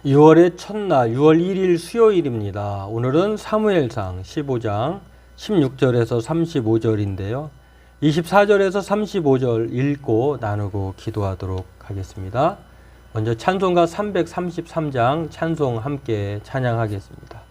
6월의 첫날 6월 1일 수요일입니다. 오늘은 사무엘상 15장 16절에서 35절인데요. 24절에서 35절 읽고 나누고 기도하도록 하겠습니다. 먼저 찬송가 333장 찬송 함께 찬양하겠습니다.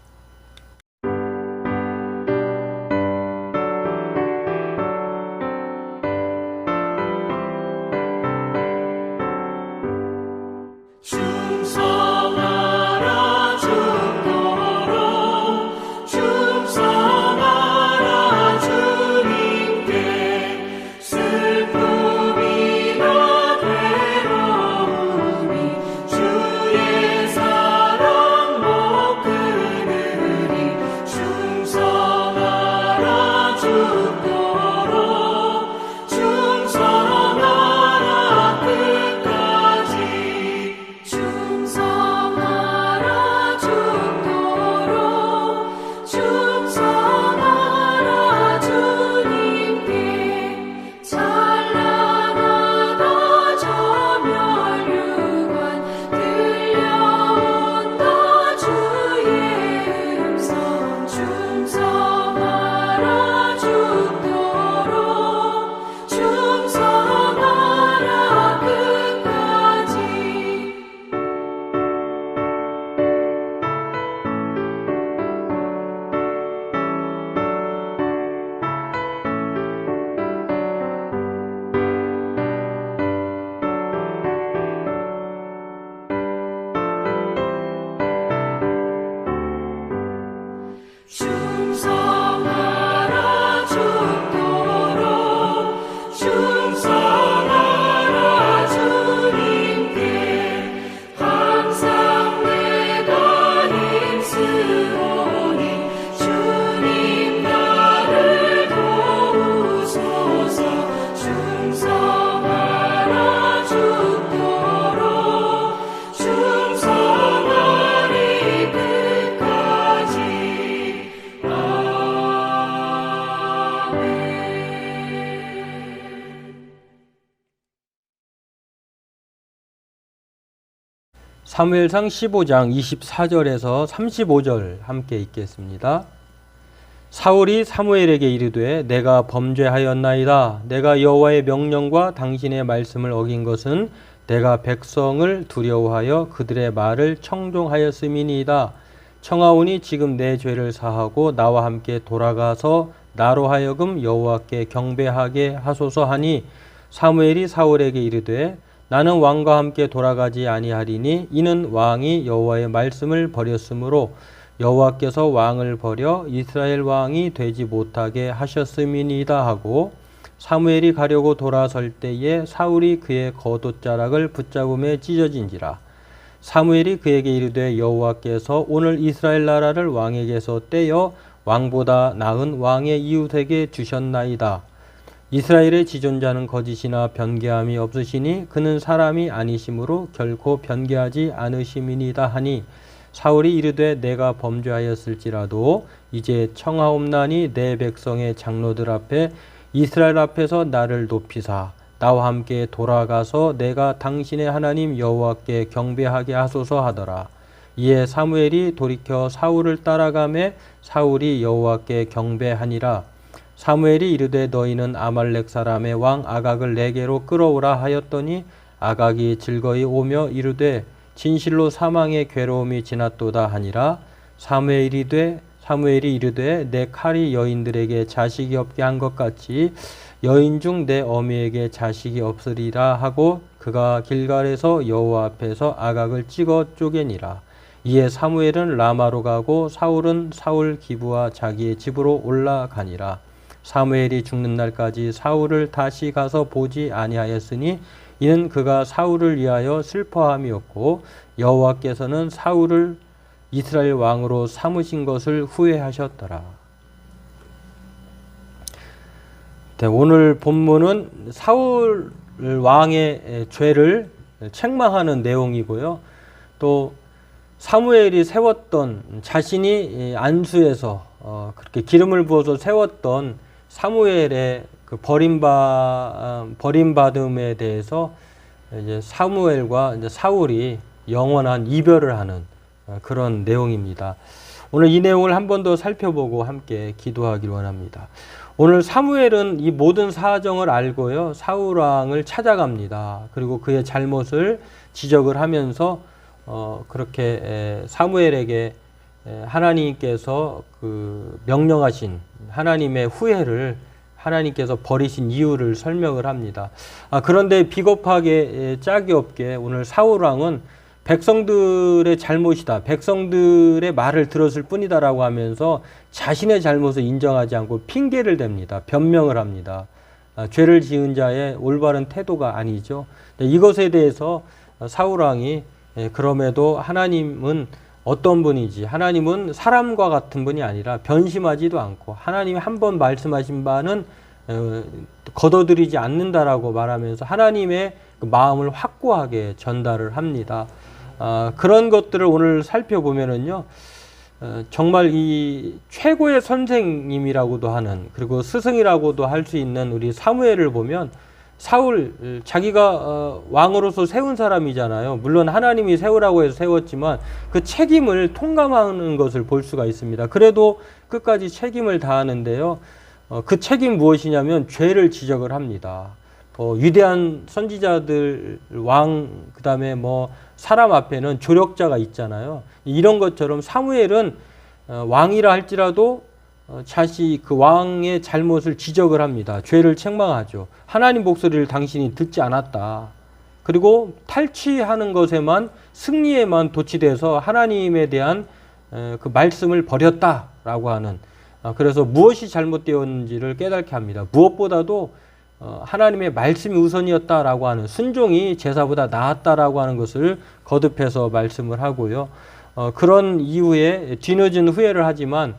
사무엘상 15장 24절에서 35절 함께 읽겠습니다. 사울이 사무엘에게 이르되 내가 범죄하였나이다. 내가 여호와의 명령과 당신의 말씀을 어긴 것은 내가 백성을 두려워하여 그들의 말을 청종하였음이니이다. 청하오니 지금 내 죄를 사하고 나와 함께 돌아가서 나로 하여금 여호와께 경배하게 하소서 하니 사무엘이 사울에게 이르되 나는 왕과 함께 돌아가지 아니하리니 이는 왕이 여호와의 말씀을 버렸으므로 여호와께서 왕을 버려 이스라엘 왕이 되지 못하게 하셨음이니이다 하고 사무엘이 가려고 돌아설 때에 사울이 그의 겉옷자락을 붙잡음에 찢어진지라. 사무엘이 그에게 이르되 여호와께서 오늘 이스라엘 나라를 왕에게서 떼어 왕보다 나은 왕의 이웃에게 주셨나이다. 이스라엘의 지존자는 거짓이나 변개함이 없으시니 그는 사람이 아니심으로 결코 변개하지 않으심이니이다 하니 사울이 이르되 내가 범죄하였을지라도 이제 청하옵나니 내 백성의 장로들 앞에 이스라엘 앞에서 나를 높이사 나와 함께 돌아가서 내가 당신의 하나님 여호와께 경배하게 하소서 하더라. 이에 사무엘이 돌이켜 사울을 따라가매 사울이 여호와께 경배하니라. 사무엘이 이르되 너희는 아말렉 사람의 왕 아각을 내게로 끌어오라 하였더니 아각이 즐거이 오며 이르되 진실로 사망의 괴로움이 지났도다 하니라. 사무엘이 이르되 내 칼이 여인들에게 자식이 없게 한 것 같이 여인 중 내 어미에게 자식이 없으리라 하고 그가 길갈에서 여호와 앞에서 아각을 찍어 쪼개니라. 이에 사무엘은 라마로 가고 사울은 사울 기브와 자기의 집으로 올라가니라. 사무엘이 죽는 날까지 사울을 다시 가서 보지 아니하였으니 이는 그가 사울을 위하여 슬퍼함이었고 여호와께서는 사울을 이스라엘 왕으로 삼으신 것을 후회하셨더라. 네, 오늘 본문은 사울 왕의 죄를 책망하는 내용이고요. 또 사무엘이 세웠던 자신이 안수에서 그렇게 기름을 부어서 세웠던 사무엘의 그 버림받음에 대해서 이제 사무엘과 이제 사울이 영원한 이별을 하는 그런 내용입니다. 오늘 이 내용을 한 번 더 살펴보고 함께 기도하기를 원합니다. 오늘 사무엘은 이 모든 사정을 알고요, 사울 왕을 찾아갑니다. 그리고 그의 잘못을 지적을 하면서 그렇게 사무엘에게 하나님께서 그 명령하신 하나님의 후회를 하나님께서 버리신 이유를 설명을 합니다. 그런데 비겁하게 짝이 없게 오늘 사울 왕은 백성들의 잘못이다, 백성들의 말을 들었을 뿐이다라고 하면서 자신의 잘못을 인정하지 않고 핑계를 댑니다. 변명을 합니다. 죄를 지은 자의 올바른 태도가 아니죠. 이것에 대해서 사울 왕이 그럼에도 하나님은 어떤 분이지, 하나님은 사람과 같은 분이 아니라 변심하지도 않고 하나님이 한 번 말씀하신 바는 거둬들이지 않는다라고 말하면서 하나님의 그 마음을 확고하게 전달을 합니다. 그런 것들을 오늘 살펴보면은요, 정말 이 최고의 선생님이라고도 하는, 그리고 스승이라고도 할 수 있는 우리 사무엘을 보면 사울, 자기가 왕으로서 세운 사람이잖아요. 물론 하나님이 세우라고 해서 세웠지만 그 책임을 통감하는 것을 볼 수가 있습니다. 그래도 끝까지 책임을 다하는데요, 그 책임 무엇이냐면 죄를 지적을 합니다. 위대한 선지자들, 왕, 그 다음에 뭐 사람 앞에는 조력자가 있잖아요. 이런 것처럼 사무엘은 왕이라 할지라도 그 왕의 잘못을 지적을 합니다. 죄를 책망하죠. 하나님 목소리를 당신이 듣지 않았다. 그리고 탈취하는 것에만, 승리에만 도취돼서 하나님에 대한 그 말씀을 버렸다라고 하는, 그래서 무엇이 잘못되었는지를 깨닫게 합니다. 무엇보다도 하나님의 말씀이 우선이었다라고 하는, 순종이 제사보다 나았다라고 하는 것을 거듭해서 말씀을 하고요. 그런 이후에 뒤늦은 후회를 하지만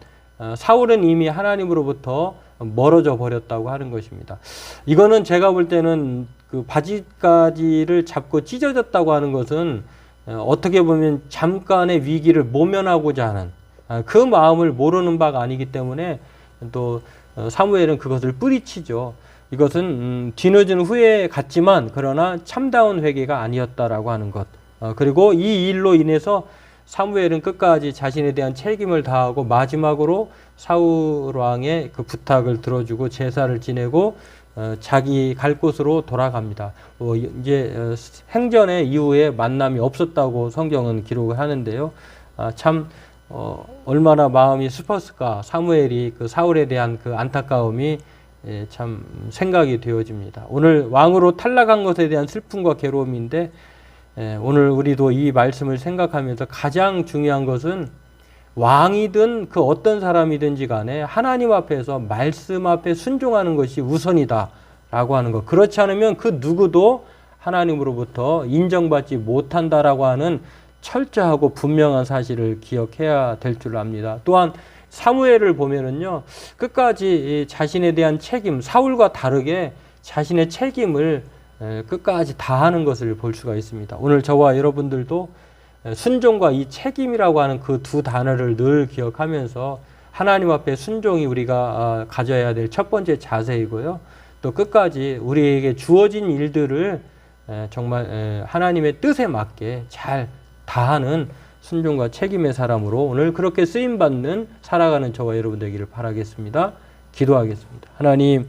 사울은 이미 하나님으로부터 멀어져 버렸다고 하는 것입니다. 이거는 제가 볼 때는 그 바지가지를 잡고 찢어졌다고 하는 것은 어떻게 보면 잠깐의 위기를 모면하고자 하는 그 마음을 모르는 바가 아니기 때문에 또 사무엘은 그것을 뿌리치죠. 이것은 뒤늦은 후회 같지만 그러나 참다운 회개가 아니었다라고 하는 것. 그리고 이 일로 인해서 사무엘은 끝까지 자신에 대한 책임을 다하고 마지막으로 사울 왕의 그 부탁을 들어주고 제사를 지내고 자기 갈 곳으로 돌아갑니다. 이제 행전의 이후에 만남이 없었다고 성경은 기록을 하는데요. 참 얼마나 마음이 슬펐을까. 사무엘이 그 사울에 대한 그 안타까움이 참 생각이 되어집니다. 오늘 왕으로 탈락한 것에 대한 슬픔과 괴로움인데, 오늘 우리도 이 말씀을 생각하면서 가장 중요한 것은 왕이든 그 어떤 사람이든지 간에 하나님 앞에서 말씀 앞에 순종하는 것이 우선이다 라고 하는 것. 그렇지 않으면 그 누구도 하나님으로부터 인정받지 못한다라고 하는 철저하고 분명한 사실을 기억해야 될 줄 압니다. 또한 사무엘을 보면은요, 끝까지 자신에 대한 책임, 사울과 다르게 자신의 책임을 끝까지 다하는 것을 볼 수가 있습니다. 오늘 저와 여러분들도 순종과 이 책임이라고 하는 그 두 단어를 늘 기억하면서 하나님 앞에 순종이 우리가 가져야 될 첫 번째 자세이고요. 또 끝까지 우리에게 주어진 일들을 정말 하나님의 뜻에 맞게 잘 다하는 순종과 책임의 사람으로 오늘 그렇게 쓰임받는 살아가는 저와 여러분 되기를 바라겠습니다. 기도하겠습니다. 하나님,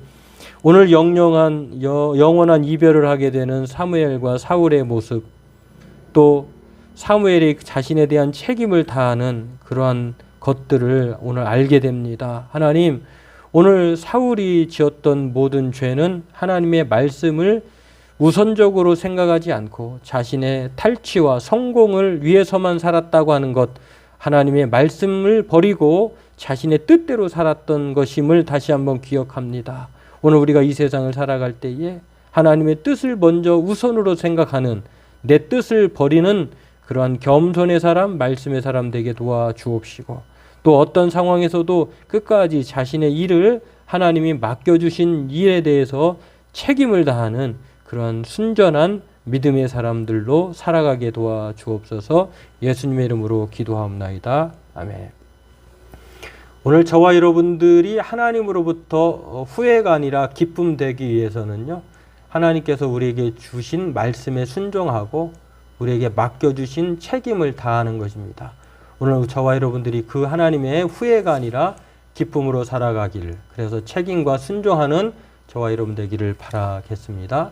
오늘 영원한 이별을 하게 되는 사무엘과 사울의 모습, 또 사무엘이 자신에 대한 책임을 다하는 그러한 것들을 오늘 알게 됩니다. 하나님, 오늘 사울이 지었던 모든 죄는 하나님의 말씀을 우선적으로 생각하지 않고 자신의 탈취와 성공을 위해서만 살았다고 하는 것, 하나님의 말씀을 버리고 자신의 뜻대로 살았던 것임을 다시 한번 기억합니다. 오늘 우리가 이 세상을 살아갈 때에 하나님의 뜻을 먼저 우선으로 생각하는, 내 뜻을 버리는 그러한 겸손의 사람, 말씀의 사람 되게 도와주옵시고, 또 어떤 상황에서도 끝까지 자신의 일을 하나님이 맡겨주신 일에 대해서 책임을 다하는 그러한 순전한 믿음의 사람들로 살아가게 도와주옵소서. 예수님의 이름으로 기도하옵나이다. 아멘. 오늘 저와 여러분들이 하나님으로부터 후회가 아니라 기쁨 되기 위해서는요, 하나님께서 우리에게 주신 말씀에 순종하고 우리에게 맡겨주신 책임을 다하는 것입니다. 오늘 저와 여러분들이 그 하나님의 후회가 아니라 기쁨으로 살아가기를, 그래서 책임과 순종하는 저와 여러분 되기를 바라겠습니다.